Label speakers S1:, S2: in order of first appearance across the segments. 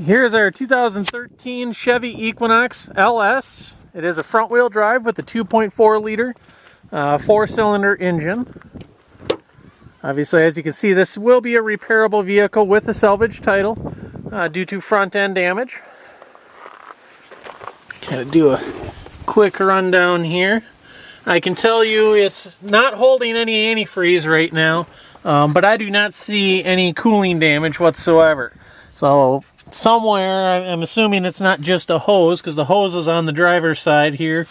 S1: Here's our 2013 Chevy Equinox LS. It is a front wheel drive with a 2.4 liter 4-cylinder engine. Obviously, as you can see, this will be a repairable vehicle with a salvage title due to front end damage. Kind of do a quick rundown here. I can tell you it's not holding any antifreeze right now, but I do not see any cooling damage whatsoever. So somewhere, I'm assuming it's not just a hose, because the hose is on the driver's side here,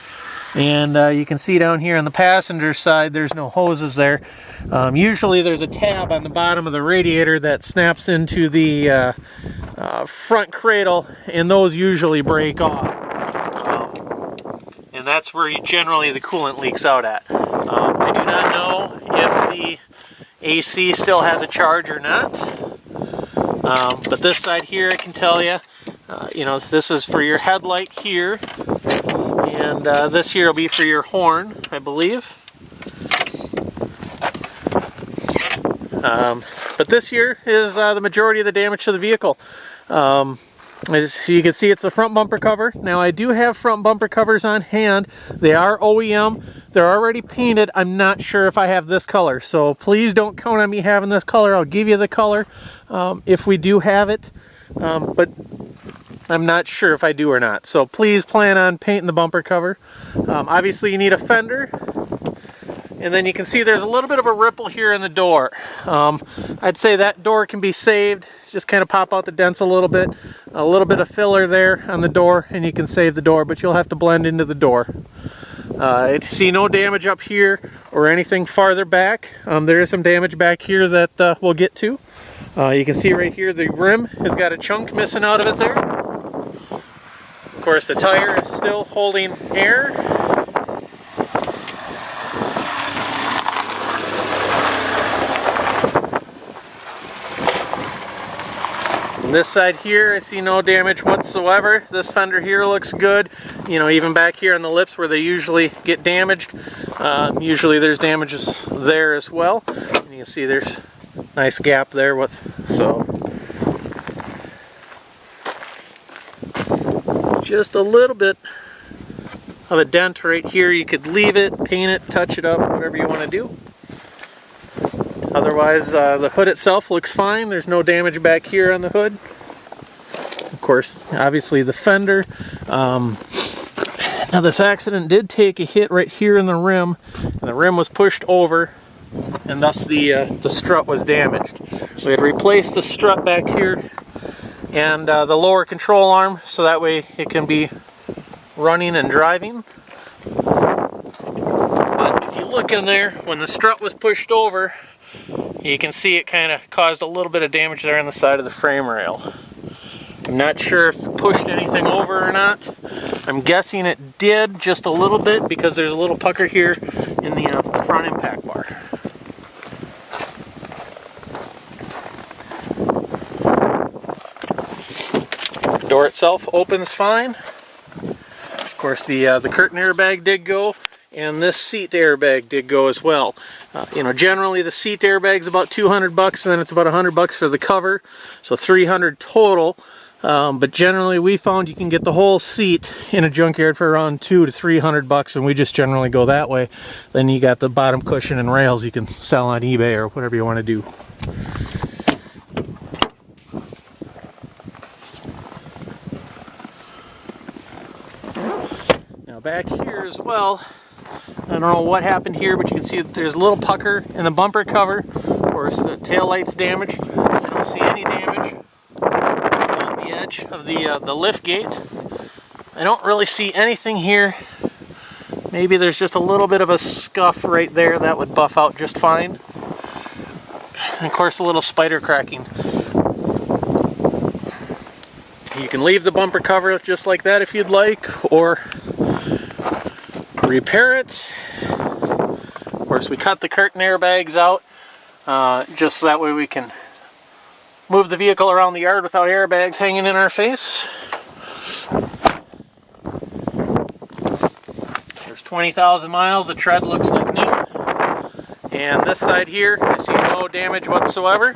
S1: and you can see down here on the passenger side there's no hoses there. Usually there's a tab on the bottom of the radiator that snaps into the front cradle, and those usually break off. And that's where generally the coolant leaks out at. I do not know if the AC still has a charge or not. But this side here, I can tell you, this is for your headlight here, and this here will be for your horn, I believe. But this here is the majority of the damage to the vehicle. As you can see, it's a front bumper cover. Now, I do have front bumper covers on hand. They are OEM. They're already painted. I'm not sure if I have this color, so please don't count on me having this color. I'll give you the color if we do have it, but I'm not sure if I do or not. So please plan on painting the bumper cover. Obviously, you need a fender. And then you can see there's a little bit of a ripple here in the door. I'd say that door can be saved. Just kind of pop out the dents a little bit of filler there on the door, and you can save the door, but you'll have to blend into the door. I see no damage up here or anything farther back. There is some damage back here that we'll get to. You can see right here the rim has got a chunk missing out of it there. Of course, the tire is still holding air. This side here, I see no damage whatsoever. This fender here looks good. Even back here on the lips where they usually get damaged, usually there's damages there as well. And you can see there's a nice gap there. Just a little bit of a dent right here. You could leave it, paint it, touch it up, whatever you want to do. Otherwise, the hood itself looks fine. There's no damage back here on the hood. Of course, obviously the fender. Now this accident did take a hit right here in the rim, and the rim was pushed over, and thus the strut was damaged. We had replaced the strut back here and the lower control arm, so that way it can be running and driving. But if you look in there, when the strut was pushed over, you can see it kind of caused a little bit of damage there on the side of the frame rail. I'm not sure if it pushed anything over or not. I'm guessing it did just a little bit because there's a little pucker here in the front impact bar. The door itself opens fine. Of course, the curtain airbag did go. And this seat airbag did go as well. Generally the seat airbag's about $200, and then it's about $100 for the cover, so $300 total. But generally we found you can get the whole seat in a junkyard for around $200 to $300, and we just generally go that way. Then you got the bottom cushion and rails you can sell on eBay or whatever you want to do. Now back here as well, I don't know what happened here, but you can see that there's a little pucker in the bumper cover. Of course, the tail light's damaged. I don't see any damage on the edge of the lift gate. I don't really see anything here. Maybe there's just a little bit of a scuff right there that would buff out just fine. And of course, a little spider cracking. You can leave the bumper cover just like that if you'd like, or repair it. Of course, we cut the curtain airbags out just so that way we can move the vehicle around the yard without airbags hanging in our face. There's 20,000 miles. The tread looks like new. And this side here, I see no damage whatsoever.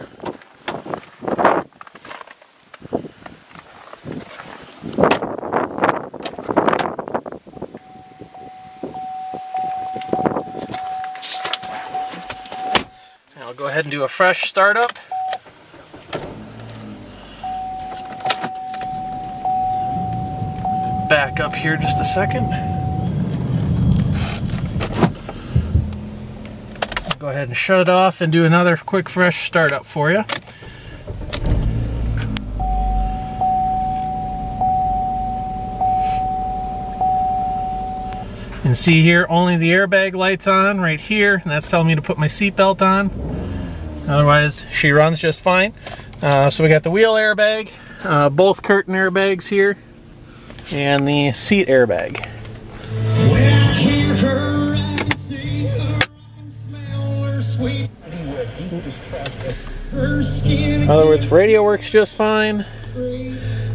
S1: ahead and do a fresh startup. Back up here just a second. Go ahead and shut it off and do another quick fresh startup for you. And see here, only the airbag light's on right here, and that's telling me to put my seatbelt on. Otherwise, she runs just fine. So we got the wheel airbag, both curtain airbags here, and the seat airbag. In other words, radio works just fine.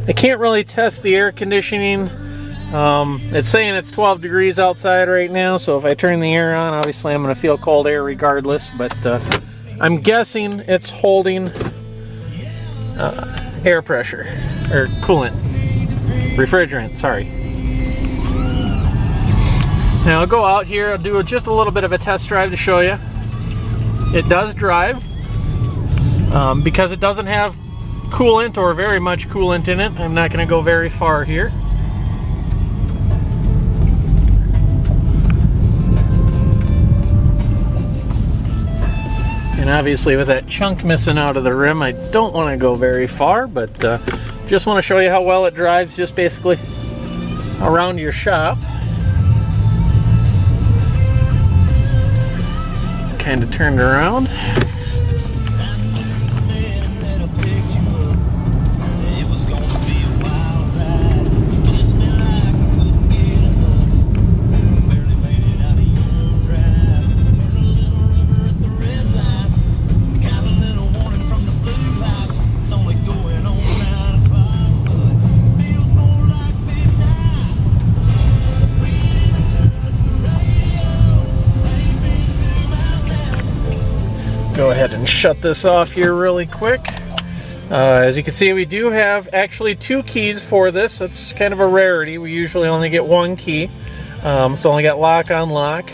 S1: I can't really test the air conditioning. It's saying it's 12 degrees outside right now, so if I turn the air on, obviously I'm going to feel cold air regardless, but I'm guessing it's holding air pressure, or coolant, refrigerant, sorry. Now I'll go out here, I'll do just a little bit of a test drive to show you. It does drive. Because it doesn't have coolant or very much coolant in it, I'm not going to go very far here. And obviously with that chunk missing out of the rim, I don't want to go very far, but just want to show you how well it drives just basically around your shop. Kind of turned around. Go ahead and shut this off here really quick. As you can see, we do have actually 2 keys for this. That's kind of a rarity. We usually only get 1 key. It's only got lock on lock.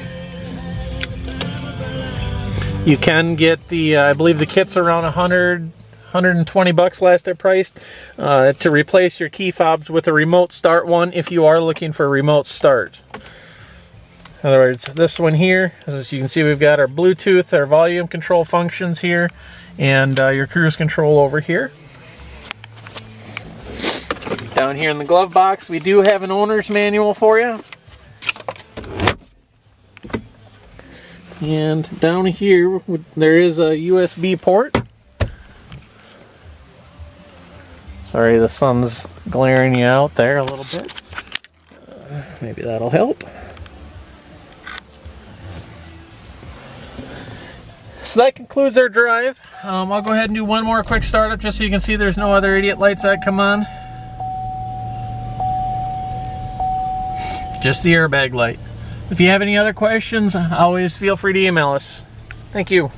S1: You can get the, I believe the kit's around 120 bucks last I priced, to replace your key fobs with a remote start one if you are looking for a remote start. In other words, this one here, as you can see, we've got our Bluetooth, our volume control functions here, and your cruise control over here. Down here in the glove box, we do have an owner's manual for you. And down here, there is a USB port. Sorry, the sun's glaring you out there a little bit. Maybe that'll help. So that concludes our drive. I'll go ahead and do one more quick startup just so you can see there's no other idiot lights that come on. Just the airbag light. If you have any other questions, always feel free to email us. Thank you.